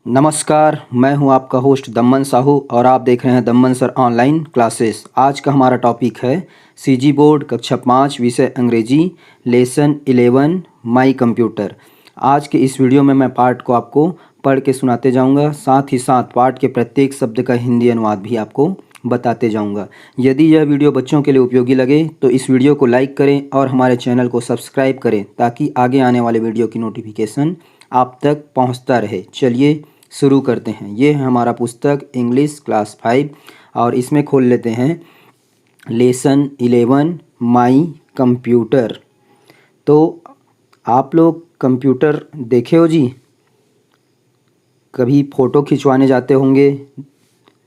नमस्कार, मैं हूं आपका होस्ट दम्मन साहू और आप देख रहे हैं दम्मन सर ऑनलाइन क्लासेस। आज का हमारा टॉपिक है सीजी बोर्ड कक्षा 5 विषय अंग्रेजी लेसन 11 माई कंप्यूटर। आज के इस वीडियो में मैं पाठ को आपको पढ़ के सुनाते जाऊंगा, साथ ही साथ पाठ के प्रत्येक शब्द का हिंदी अनुवाद भी आपको बताते जाऊंगा। यदि यह वीडियो बच्चों के लिए उपयोगी लगे तो इस वीडियो को लाइक करें और हमारे चैनल को सब्सक्राइब करें ताकि आगे आने वाले वीडियो की नोटिफिकेशन आप तक पहुंचता रहे। चलिए शुरू करते हैं। ये है हमारा पुस्तक इंग्लिश क्लास 5 और इसमें खोल लेते हैं लेसन 11 माई कंप्यूटर। तो आप लोग कंप्यूटर देखे हो जी, कभी फ़ोटो खिंचवाने जाते होंगे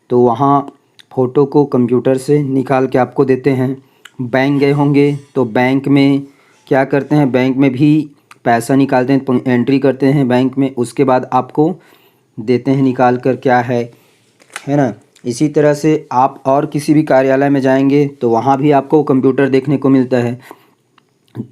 तो वहाँ फ़ोटो को कंप्यूटर से निकाल के आपको देते हैं। बैंक गए होंगे तो बैंक में क्या करते हैं, बैंक में भी पैसा निकालते हैं, एंट्री करते हैं बैंक में, उसके बाद आपको देते हैं निकाल कर, क्या है ना। इसी तरह से आप और किसी भी कार्यालय में जाएंगे तो वहाँ भी आपको कंप्यूटर देखने को मिलता है।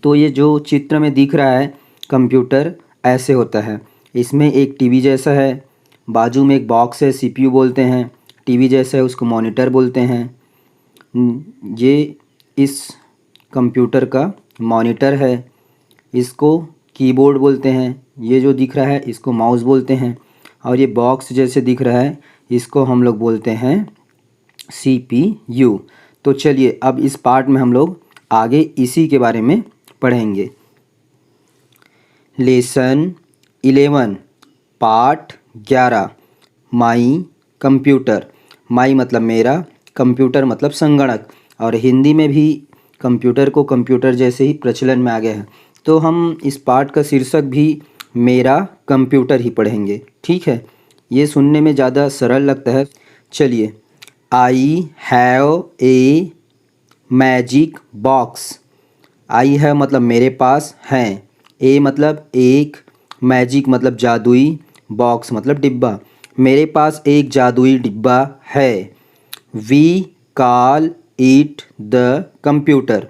तो ये जो चित्र में दिख रहा है कंप्यूटर ऐसे होता है। इसमें एक टीवी जैसा है, बाजू में एक बॉक्स है, सीपीयू बोलते हैं। टीवी जैसा है उसको मॉनिटर बोलते हैं। ये इस कंप्यूटर का मॉनिटर है, इसको कीबोर्ड बोलते हैं। ये जो दिख रहा है इसको माउस बोलते हैं और ये बॉक्स जैसे दिख रहा है इसको हम लोग बोलते हैं सीपीयू। तो चलिए अब इस पार्ट में हम लोग आगे इसी के बारे में पढ़ेंगे। Lesson 11 part 11 my computer. My मतलब मेरा, कंप्यूटर मतलब संगणक, और हिंदी में भी कंप्यूटर को कंप्यूटर जैसे ही प्रचलन में आ गया है। तो हम इस पाठ का शीर्षक भी मेरा कंप्यूटर ही पढ़ेंगे, ठीक है। ये सुनने में ज़्यादा सरल लगता है। चलिए, I have a magic box. I है मतलब मेरे पास है, ए मतलब एक, मैजिक मतलब जादुई, बॉक्स मतलब डिब्बा। मेरे पास एक जादुई डिब्बा है। We call it the computer.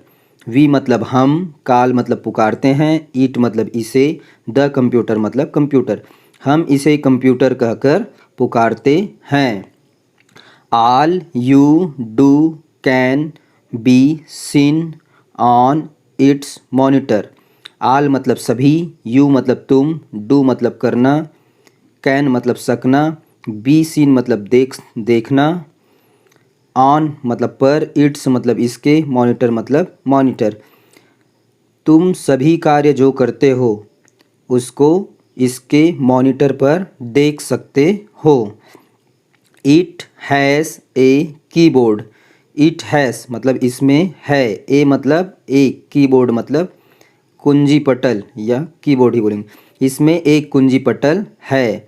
We मतलब हम, कॉल मतलब पुकारते हैं, इट मतलब इसे, द कंप्यूटर मतलब कंप्यूटर। हम इसे कंप्यूटर कहकर पुकारते हैं। All you do can be seen on it's monitor. All मतलब सभी, यू मतलब तुम, डू मतलब करना, कैन मतलब सकना, बी सीन मतलब देखना, ऑन मतलब पर, इट्स मतलब इसके, मॉनिटर मतलब मॉनिटर। तुम सभी कार्य जो करते हो उसको इसके मॉनिटर पर देख सकते हो। It has a keyboard. It has मतलब इसमें है, ए मतलब एक, कीबोर्ड मतलब कुंजी पटल या कीबोर्ड ही बोलेंगे। इसमें एक कुंजी पटल है।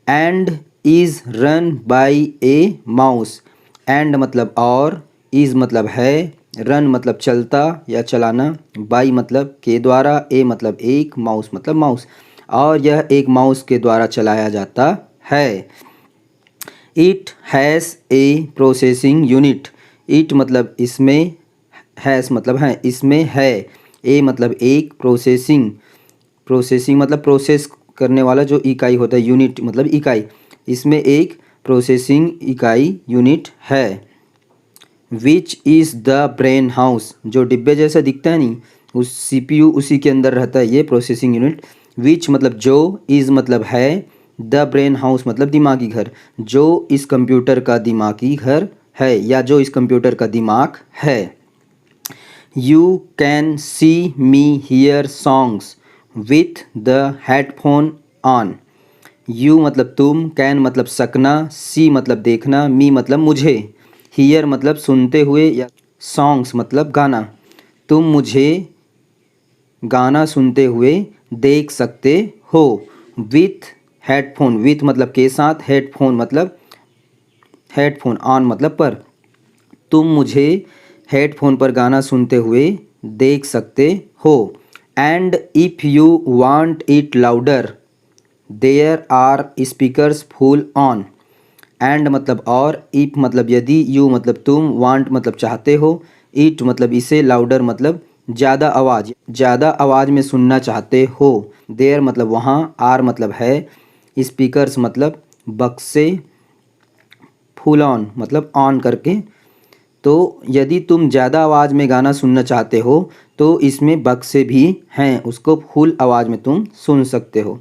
And is run by A mouse. And मतलब और, इज़ मतलब है, रन मतलब चलता या चलाना, बाय मतलब के द्वारा, ए मतलब एक, माउस मतलब माउस, और यह एक माउस के द्वारा चलाया जाता है। It has a processing unit. It मतलब इसमें, हैज़ मतलब है, इसमें है, ए मतलब एक, प्रोसेसिंग, प्रोसेसिंग मतलब प्रोसेस करने वाला जो इकाई होता है, यूनिट मतलब इकाई, इसमें एक प्रोसेसिंग इकाई यूनिट है। Which is the brain house. जो डिब्बे जैसा दिखता है नहीं, उस सीपीयू उसी के अंदर रहता है ये प्रोसेसिंग यूनिट। विच मतलब जो, इज़ मतलब है, द ब्रेन हाउस मतलब दिमागी घर। जो इस कंप्यूटर का दिमागी घर है या जो इस कंप्यूटर का दिमाग है। You can see me hear songs with the headphone on. You मतलब तुम, कैन मतलब सकना, सी मतलब देखना, मी मतलब मुझे, हियर मतलब सुनते हुए या सॉन्ग्स मतलब गाना। तुम मुझे गाना सुनते हुए देख सकते हो। विथ हेडफोन, विथ मतलब के साथ, हेडफोन मतलब हेडफोन, ऑन मतलब पर। तुम मुझे हेडफोन पर गाना सुनते हुए देख सकते हो। And if you want it louder there are speakers full on. And मतलब और, इफ मतलब यदि, यू मतलब तुम, वांट मतलब चाहते हो, इट मतलब इसे, लाउडर मतलब ज़्यादा आवाज़ में सुनना चाहते हो, देयर मतलब वहाँ, आर मतलब है, स्पीकर्स मतलब बक्से, फुल ऑन मतलब ऑन करके। तो यदि तुम ज़्यादा आवाज़ में गाना सुनना चाहते हो तो इसमें बक्से भी हैं, उसको फुल आवाज़ में तुम सुन सकते हो।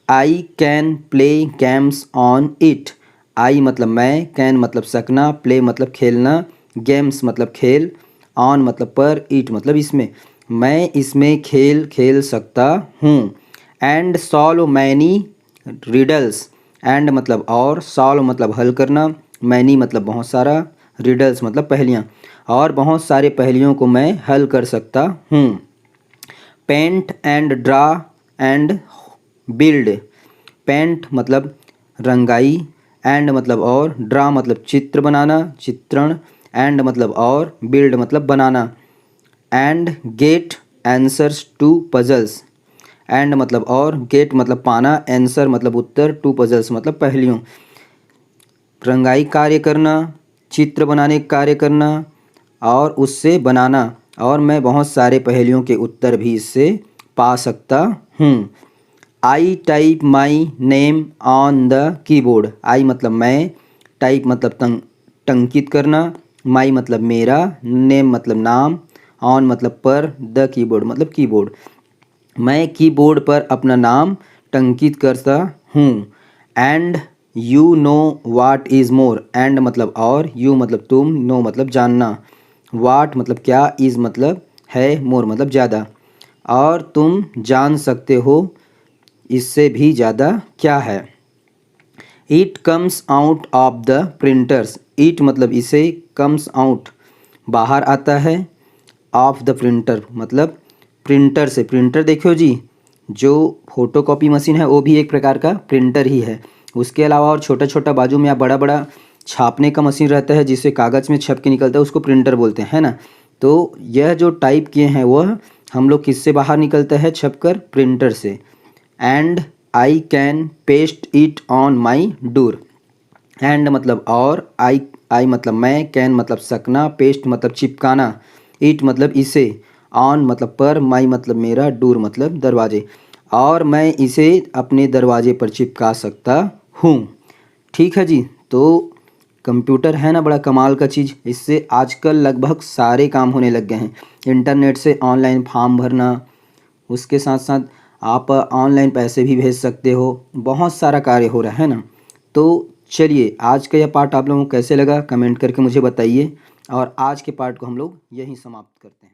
I can play games on it. I मतलब मैं, कैन मतलब सकना, प्ले मतलब खेलना, गेम्स मतलब खेल, ऑन मतलब पर, इट मतलब इसमें। मैं इसमें खेल खेल सकता हूँ। And solve many riddles. And मतलब और, सॉल्व मतलब हल करना, मैनी मतलब बहुत सारा, रिडल्स मतलब पहेलियाँ, और बहुत सारे पहेलियों को मैं हल कर सकता हूँ। Paint and draw and build. Paint मतलब रंगाई, एंड मतलब और, ड्रा मतलब चित्र बनाना, चित्रण, एंड मतलब और, बिल्ड मतलब बनाना। And get answers to puzzles. And मतलब और, गेट मतलब पाना, आंसर मतलब उत्तर, टू पजल्स मतलब पहेलियों। रंगाई कार्य करना, चित्र बनाने का कार्य करना और उससे बनाना, और मैं बहुत सारे पहेलियों के उत्तर भी इससे पा सकता हूँ। I type my name on the keyboard. I मतलब मैं, टाइप मतलब टंकित करना, माई मतलब मेरा, नेम मतलब नाम, ऑन मतलब पर, द कीबोर्ड मतलब कीबोर्ड। मैं कीबोर्ड पर अपना नाम टंकित करता हूँ। And you know what is more. And मतलब और, यू मतलब तुम, नो मतलब जानना, वाट मतलब क्या, इज़ मतलब है, मोर मतलब ज़्यादा, और तुम जान सकते हो इससे भी ज़्यादा क्या है। It comes out of the printers. It मतलब इसे, कम्स आउट बाहर आता है, ऑफ द प्रिंटर मतलब प्रिंटर से। प्रिंटर देखो जी, जो फोटोकॉपी मशीन है वो भी एक प्रकार का प्रिंटर ही है। उसके अलावा और छोटा छोटा बाजू में या बड़ा बड़ा छापने का मशीन रहता है जिससे कागज़ में छप के निकलता है, उसको प्रिंटर बोलते हैं, है ना। तो यह जो टाइप किए हैं वह हम लोग किससे बाहर निकलता है, छपकर, प्रिंटर से। And I can paste it on my door. And मतलब और, आई मतलब मैं, कैन मतलब सकना, पेस्ट मतलब चिपकाना, इट मतलब इसे, ऑन मतलब पर, माई मतलब मेरा, डोर मतलब दरवाजे, और मैं इसे अपने दरवाजे पर चिपका सकता हूँ। ठीक है जी। तो कंप्यूटर है ना बड़ा कमाल का चीज़। इससे आजकल लगभग सारे काम होने लग गए हैं। इंटरनेट से ऑनलाइन फॉर्म भरना, उसके साथ साथ आप ऑनलाइन पैसे भी भेज सकते हो, बहुत सारा कार्य हो रहा है ना। तो चलिए, आज का यह पार्ट आप लोगों को कैसे लगा कमेंट करके मुझे बताइए, और आज के पार्ट को हम लोग यहीं समाप्त करते हैं।